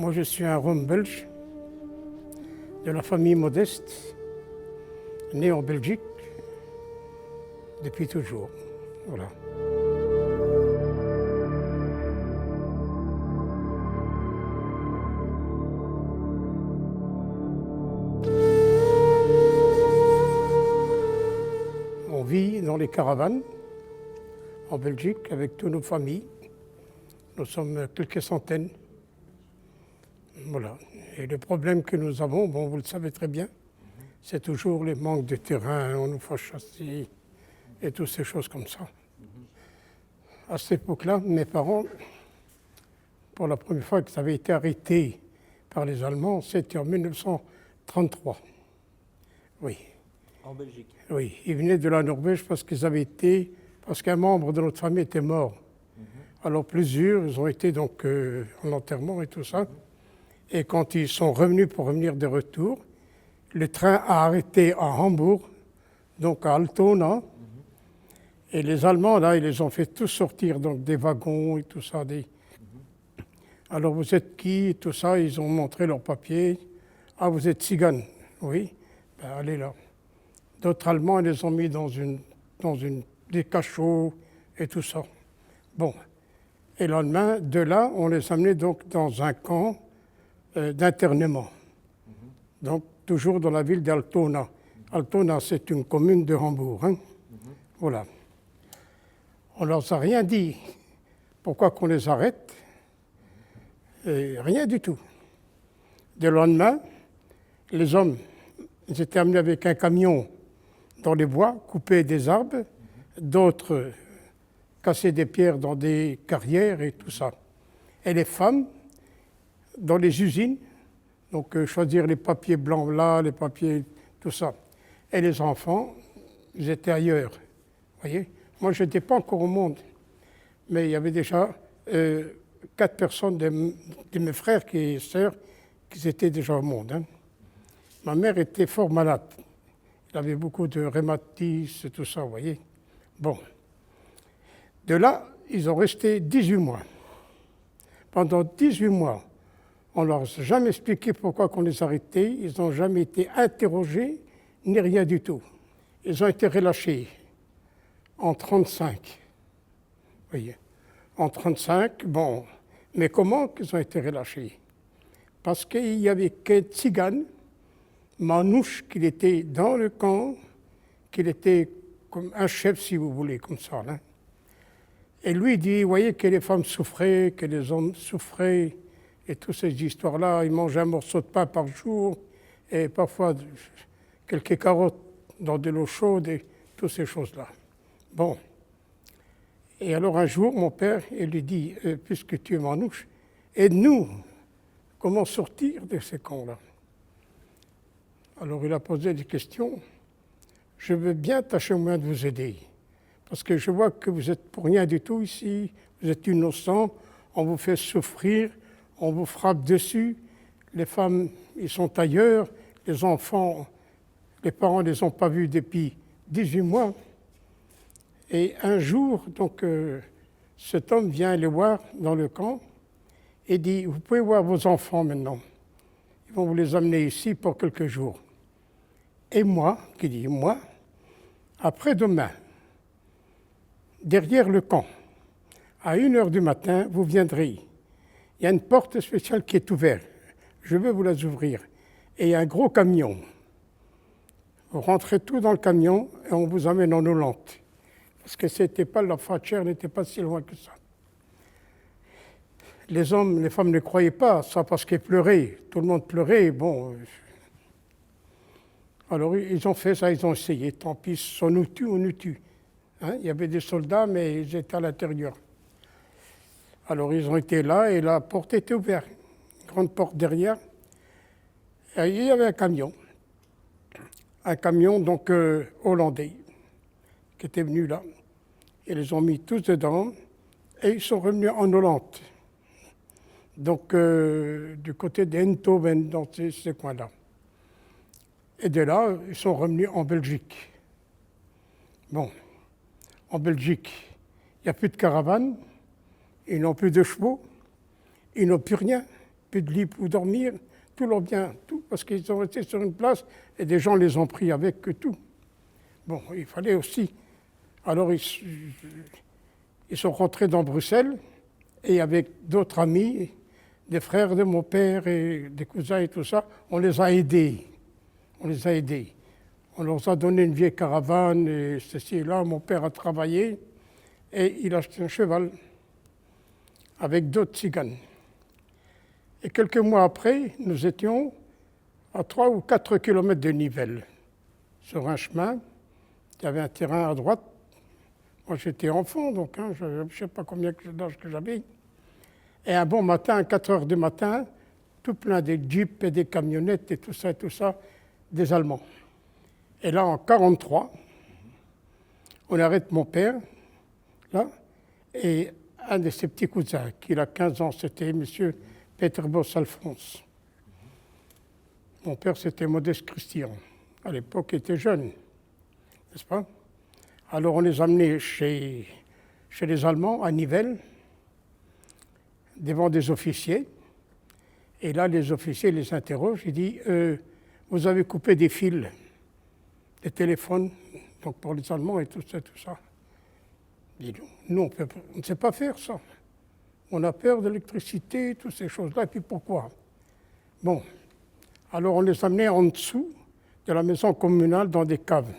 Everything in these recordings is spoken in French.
Moi, je suis un Rom belge de la famille modeste, né en Belgique depuis toujours. Voilà. On vit dans les caravanes en Belgique avec toutes nos familles. Nous sommes quelques centaines. Voilà. Et le problème que nous avons, bon, vous le savez très bien, c'est toujours les manques de terrain, on nous fait chasser et toutes ces choses comme ça. À cette époque-là, mes parents, pour la première fois qu'ils avaient été arrêtés par les Allemands, c'était en 1933. Oui. En Belgique. Oui, ils venaient de la Norvège parce qu'un membre de notre famille était mort. Alors plusieurs, ils ont été donc en enterrement et tout ça. Et quand ils sont revenus pour revenir de retour, le train a arrêté à Hambourg, donc à Altona. Et les Allemands, là, ils les ont fait tous sortir, donc des wagons et tout ça. Alors vous êtes qui et tout ça, ils ont montré leurs papiers. Ah, vous êtes Tziganes. Oui, ben, allez là. D'autres Allemands, ils les ont mis dans des cachots et tout ça. Bon. Et le lendemain, de là, on les a amenés donc dans un camp d'internement. Donc, toujours dans la ville d'Altona. Altona, c'est une commune de Hambourg. Hein. Voilà. On ne leur a rien dit. Pourquoi qu'on les arrête? Et rien du tout. Le lendemain, les hommes, ils étaient amenés avec un camion dans les bois, couper des arbres, d'autres casser des pierres dans des carrières et tout ça. Et les femmes, dans les usines, donc choisir les papiers blancs là, les papiers, tout ça. Et les enfants, ils étaient ailleurs. Voyez, moi, je n'étais pas encore au monde, mais il y avait déjà 4 personnes de mes frères et sœurs qui étaient déjà au monde. Hein. Ma mère était fort malade. Elle avait beaucoup de rhumatisme et tout ça, vous voyez. Bon. De là, ils ont resté 18 mois. Pendant 18 mois, on ne leur a jamais expliqué pourquoi on les arrêtait. Ils n'ont jamais été interrogés, ni rien du tout. Ils ont été relâchés en 1935. Vous voyez. En 1935, bon. Mais comment ils ont été relâchés? Parce qu'il y avait qu'un tzigane, Manouche, qui était dans le camp, qu'il était comme un chef, si vous voulez, comme ça. Là. Et lui dit, vous voyez que les femmes souffraient, que les hommes souffraient, et toutes ces histoires-là, ils mangeaient un morceau de pain par jour, et parfois quelques carottes dans de l'eau chaude, et toutes ces choses-là. Bon. Et alors un jour, mon père, il lui dit, puisque tu es Manouche, aide-nous, comment sortir de ces camps-là? Alors il a posé des questions. Je veux bien tâcher au moins de vous aider, parce que je vois que vous êtes pour rien du tout ici, vous êtes innocent, on vous fait souffrir, on vous frappe dessus, les femmes, ils sont ailleurs, les enfants, les parents ne les ont pas vus depuis 18 mois. Et un jour, donc, cet homme vient les voir dans le camp et dit, vous pouvez voir vos enfants maintenant, ils vont vous les amener ici pour quelques jours. Et moi, qui dit moi, après-demain, derrière le camp, à 1h du matin, vous viendrez. Il y a une porte spéciale qui est ouverte. Je vais vous la ouvrir. Et il y a un gros camion. Vous rentrez tout dans le camion et on vous amène en Hollande. Parce que la frontière n'était pas si loin que ça. Les hommes, les femmes ne croyaient pas ça parce qu'ils pleuraient. Tout le monde pleurait. Bon. Alors ils ont fait ça, ils ont essayé. Tant pis, si on nous tue, on nous tue. Hein, il y avait des soldats, mais ils étaient à l'intérieur. Alors ils ont été là et la porte était ouverte. Une grande porte derrière. Et il y avait un camion. Un camion donc hollandais qui était venu là. Ils les ont mis tous dedans et ils sont revenus en Hollande. Donc du côté d'Eindhoven, dans ces coins-là. Et de là, ils sont revenus en Belgique. Bon, en Belgique, il n'y a plus de caravanes, ils n'ont plus de chevaux, ils n'ont plus rien. plus de lit pour dormir, tout leur bien, tout, parce qu'ils sont restés sur une place et des gens les ont pris avec tout. Bon, il fallait aussi. Alors ils sont rentrés dans Bruxelles et avec d'autres amis, des frères de mon père et des cousins et tout ça, on les a aidés. On les a aidés. On leur a donné une vieille caravane et ceci et là. Mon père a travaillé et il a acheté un cheval avec d'autres tziganes. Et quelques mois après, nous étions à 3 ou 4 kilomètres de Nivelles, sur un chemin. Il y avait un terrain à droite. Moi, j'étais enfant, donc je ne sais pas combien d'âge que j'avais. Et un bon matin, à 4 heures du matin, tout plein de jeeps et des camionnettes et tout ça, des Allemands. Et là, en 1943, on arrête mon père, là, et un de ses petits cousins, qui a 15 ans, c'était M. Peter Boss-Alphonse. Mon père, c'était Modeste Christian. À l'époque, il était jeune, n'est-ce pas? Alors, on les a amenés chez les Allemands, à Nivelles, devant des officiers. Et là, les officiers les interrogent. Ils disent vous avez coupé des fils, des téléphones, donc pour les Allemands et tout ça, tout ça. Ils disent nous, on ne sait pas faire ça. On a peur de l'électricité, toutes ces choses-là. Et puis pourquoi? Bon, alors on les amenait en dessous de la maison communale dans des caves,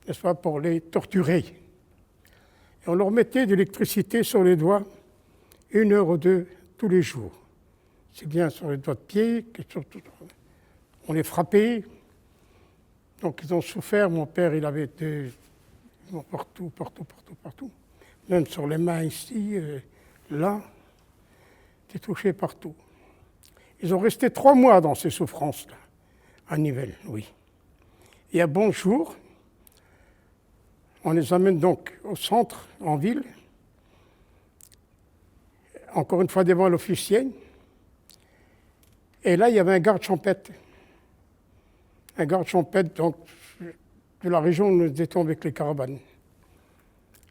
n'est-ce pas, pour les torturer. Et on leur mettait de l'électricité sur les doigts, 1 heure ou 2 tous les jours. C'est bien sur les doigts de pied, que surtout, on les frappait. Donc ils ont souffert. Mon père, il avait été partout. Même sur les mains ici, là, était touché partout. Ils ont resté 3 mois dans ces souffrances-là, à Nivelles, oui. Et un bon jour, on les amène donc au centre, en ville, encore une fois devant l'officier. Et là, il y avait un garde champêtre. Un garde champêtre, donc, de la région où nous étions avec les caravanes.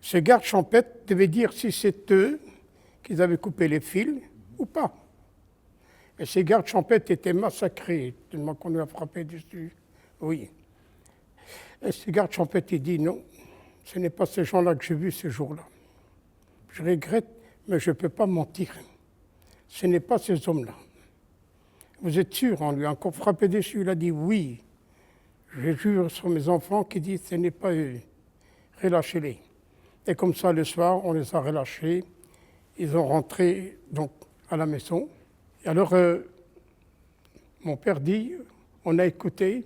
Ce garde champêtre devait dire si c'est eux qui avaient coupé les fils ou pas. Et ces gardes champêtres étaient massacrés, tellement qu'on lui a frappé dessus. Oui. Et ces gardes champêtres, il dit non, ce n'est pas ces gens-là que j'ai vus ce jour-là. Je regrette, mais je ne peux pas mentir. Ce n'est pas ces hommes-là. Vous êtes sûr? On lui a encore frappé dessus. Il a dit oui. Je jure sur mes enfants qui disent ce n'est pas eux. Relâchez-les. Et comme ça, le soir, on les a relâchés. Ils ont rentré donc à la maison. Et alors, mon père dit, on a écouté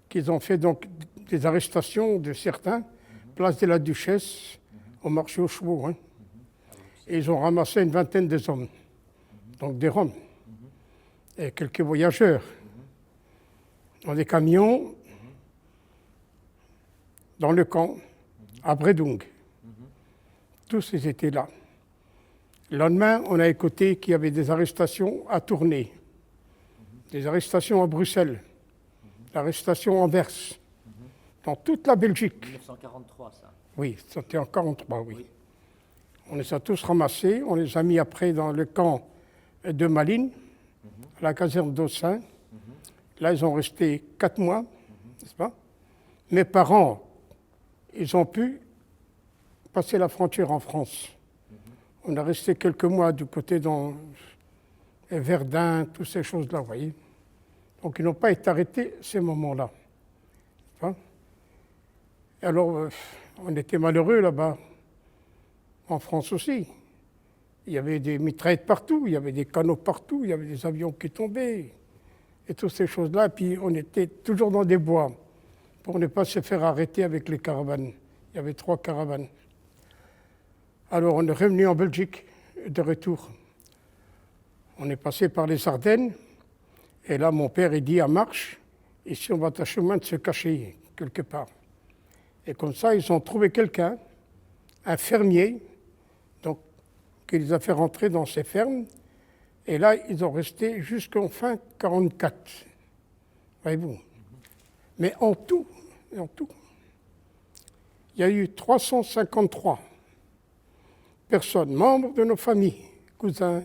qu'ils ont fait donc des arrestations de certains, place de la Duchesse, au marché aux chevaux. Hein. Et ils ont ramassé une vingtaine de hommes, donc des Roms, et quelques voyageurs, dans des camions, dans le camp, à Bredung. Tous ils étaient là. Le lendemain, on a écouté qu'il y avait des arrestations à Tournai, des arrestations à Bruxelles, des arrestations à Anvers, dans toute la Belgique. 1943, ça. Oui, c'était en 1943, oui. On les a tous ramassés, on les a mis après dans le camp de Malines, à la caserne d'Aussin. Là, ils ont resté 4 mois, n'est-ce pas? Mes parents, ils ont pu passer la frontière en France. On a resté quelques mois du côté dans Verdun, toutes ces choses-là, vous voyez. Donc, ils n'ont pas été arrêtés ces moments-là. Et alors, on était malheureux là-bas, en France aussi. Il y avait des mitraillettes partout, il y avait des canons partout, il y avait des avions qui tombaient, et toutes ces choses-là. Puis, on était toujours dans des bois, pour ne pas se faire arrêter avec les caravanes. Il y avait 3 caravanes. Alors, on est revenu en Belgique, de retour. On est passé par les Ardennes, et là, mon père, il dit à marche, ici, on va tâcher au moins de se cacher quelque part. Et comme ça, ils ont trouvé quelqu'un, un fermier, donc, qui les a fait rentrer dans ces fermes, et là, ils ont resté jusqu'en fin 1944. Voyez-vous. Mais en tout, il y a eu 353 personnes, membres de nos familles, cousins,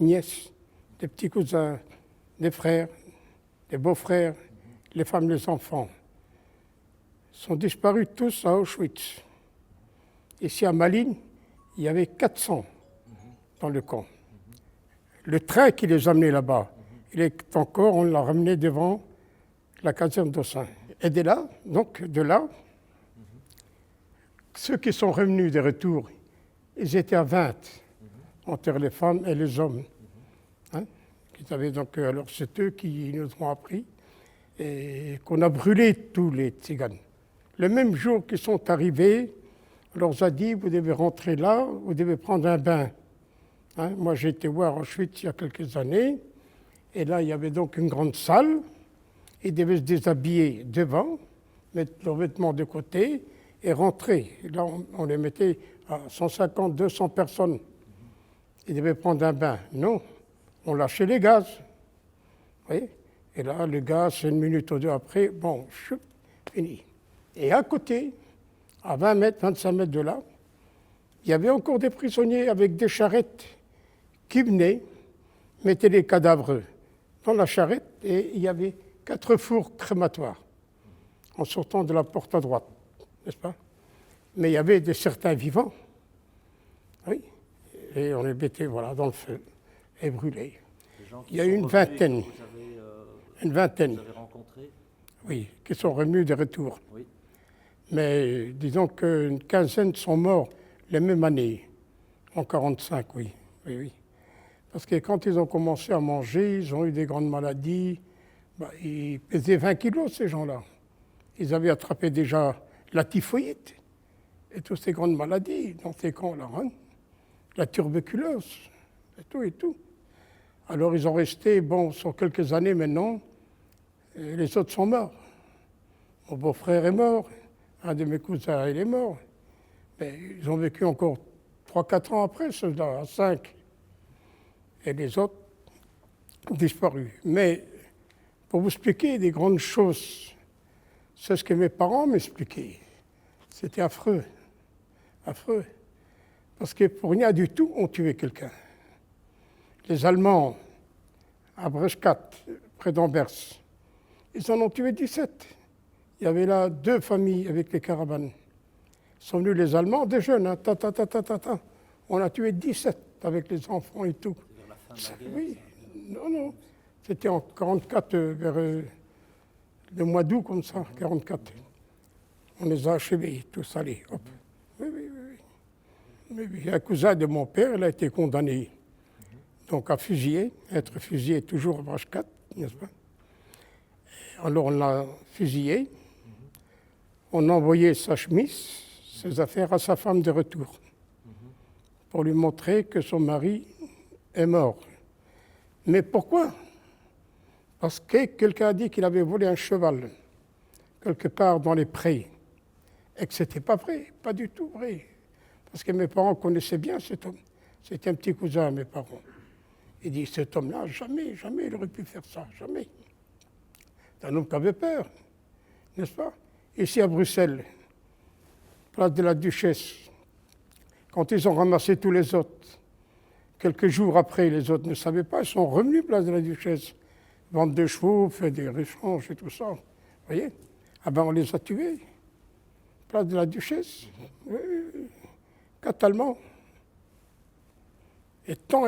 nièces, des petits cousins, des frères, des beaux-frères, les femmes, les enfants, sont disparus tous à Auschwitz. Ici à Malines, il y avait 400 dans le camp. Le train qui les amenait là-bas, il est encore, on l'a ramené devant la caserne d'Aussin. Et de là, ceux qui sont revenus de retour, ils étaient à 20, entre les femmes et les hommes. Hein, alors c'est eux qui nous ont appris et qu'on a brûlé tous les tziganes. Le même jour qu'ils sont arrivés, on leur a dit, vous devez rentrer là, vous devez prendre un bain. Hein, moi j'ai été voir Auschwitz il y a quelques années, et là il y avait donc une grande salle, ils devaient se déshabiller devant, mettre leurs vêtements de côté et rentrer. Et là on les mettait à 150, 200 personnes. Ils devaient prendre un bain. Non, on lâchait les gaz. Vous voyez ? Et là, le gaz, 1 minute ou deux après, bon, choup, fini. Et à côté, à 20 mètres, 25 mètres de là, il y avait encore des prisonniers avec des charrettes qui venaient, mettaient les cadavres dans la charrette et il y avait 4 fours crématoires en sortant de la porte à droite, n'est-ce pas? Mais il y avait certains vivants, oui, et on les mettait voilà, dans le feu et brûlés. Il y a eu une vingtaine. Une vingtaine. Vous avez rencontré ? Oui, qui sont revenus de retour. Oui. Mais disons qu'une quinzaine sont morts les mêmes années, en 1945, oui. Oui, oui. Parce que quand ils ont commencé à manger, ils ont eu des grandes maladies. Ils pesaient 20 kilos, ces gens-là. Ils avaient attrapé déjà la typhoïde et toutes ces grandes maladies dans ces camps-là. Hein. La tuberculose, et tout, et tout. Alors ils ont resté, bon, sur quelques années maintenant, et les autres sont morts. Mon beau-frère est mort, un de mes cousins, il est mort. Mais ils ont vécu encore 3-4 ans après, ceux-là, à 5. Et les autres ont disparu. Mais pour vous expliquer des grandes choses, c'est ce que mes parents m'expliquaient. C'était affreux, affreux. Parce que pour rien du tout, on tuait quelqu'un. Les Allemands, à Breschkat, près d'Anvers, ils en ont tué 17. Il y avait là 2 familles avec les caravanes. Ils sont venus les Allemands, des jeunes, hein, On a tué 17 avec les enfants et tout. Vers la fin de la guerre, Oui, non. C'était en 1944, vers le mois d'août, comme ça, 1944. On les a achevés, tous allés. Hop. Oui. Mais un cousin de mon père, il a été condamné donc à être fusillé toujours à Breschkat, n'est-ce pas? Alors on l'a fusillé, on a envoyé sa chemise, ses affaires à sa femme de retour, pour lui montrer que son mari est mort. Mais pourquoi? Parce que quelqu'un a dit qu'il avait volé un cheval, quelque part dans les prés, et que ce n'était pas vrai, pas du tout vrai. Parce que mes parents connaissaient bien cet homme. C'était un petit cousin à mes parents. Il dit, cet homme-là, jamais il aurait pu faire ça, jamais. C'est un homme qui avait peur, n'est-ce pas? Ici à Bruxelles, place de la Duchesse, quand ils ont ramassé tous les autres, quelques jours après, les autres ne savaient pas, ils sont revenus place de la Duchesse, vendre des chevaux, faire des échanges et tout ça. Vous voyez? Ah ben on les a tués. Place de la Duchesse. Oui. 4 Allemands. Et tant.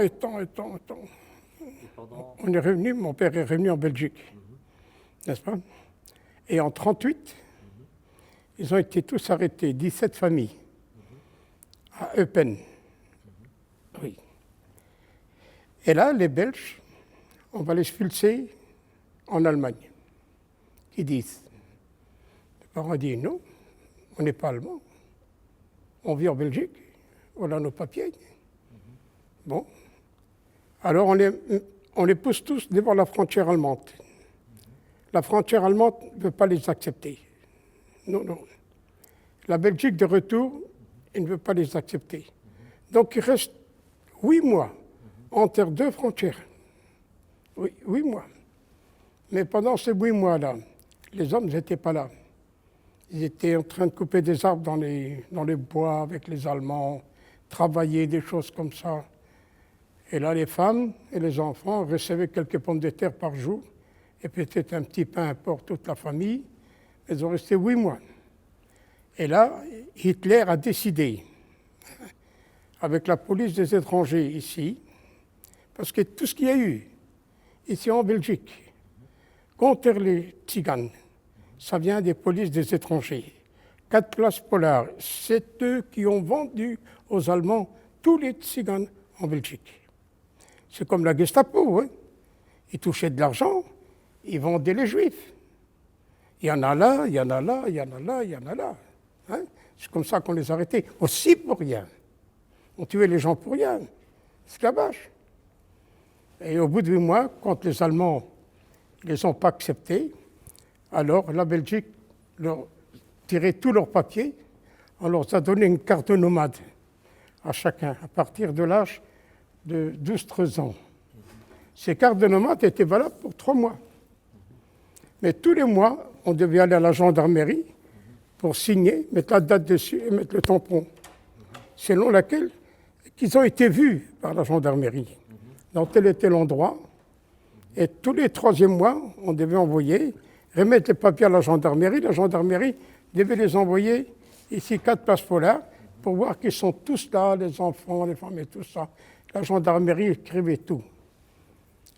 On est revenu, mon père est revenu en Belgique, n'est-ce pas? Et en 1938, ils ont été tous arrêtés, 17 familles, à Eupen. Oui. Et là, les Belges, on va les expulser en Allemagne. Ils disent, les parents disent non, on n'est pas allemand, on vit en Belgique, voilà nos papiers. Bon, alors on les pousse tous devant la frontière allemande. La frontière allemande ne veut pas les accepter. Non. La Belgique de retour, elle ne veut pas les accepter. Donc il reste 8 mois entre 2 frontières. Oui, 8 mois. Mais pendant ces 8 mois-là, les hommes n'étaient pas là. Ils étaient en train de couper des arbres dans les bois avec les Allemands, travailler des choses comme ça. Et là, les femmes et les enfants recevaient quelques pommes de terre par jour et peut-être un petit pain pour toute la famille. Ils ont resté 8 mois. Et là, Hitler a décidé, avec la police des étrangers ici, parce que tout ce qu'il y a eu ici en Belgique contre les tziganes, ça vient des polices des étrangers. 4 places polars, c'est eux qui ont vendu aux Allemands tous les tziganes en Belgique. C'est comme la Gestapo, hein. Ils touchaient de l'argent, ils vendaient les Juifs. Il y en a là, il y en a là, il y en a là, il y en a là. Hein. C'est comme ça qu'on les arrêtait, aussi pour rien. On tuait les gens pour rien, esclavage. Et au bout de 8 mois, quand les Allemands ne les ont pas acceptés, alors la Belgique leur tirait tous leurs papiers, on leur a donné une carte de nomade à chacun, à partir de l'âge de 12-13 ans. Ces cartes de nomade étaient valables pour 3 mois. Mais tous les mois, on devait aller à la gendarmerie pour signer, mettre la date dessus et mettre le tampon, selon laquelle qu'ils ont été vus par la gendarmerie dans tel et tel endroit. Et tous les 3e mois, on devait envoyer, remettre les papiers à la gendarmerie devait les envoyer ici 4 places polars pour voir qu'ils sont tous là, les enfants, les femmes et tout ça. La gendarmerie écrivait tout.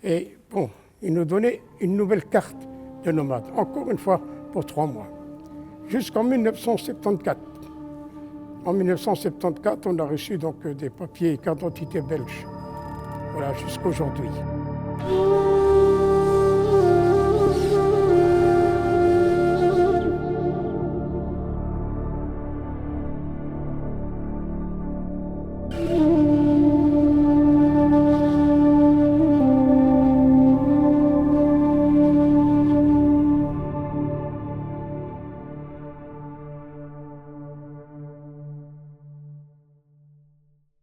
Et bon, ils nous donnaient une nouvelle carte de nomade, encore une fois pour 3 mois, jusqu'en 1974. En 1974, on a reçu donc des papiers et carte d'identité belges. Voilà, jusqu'à aujourd'hui.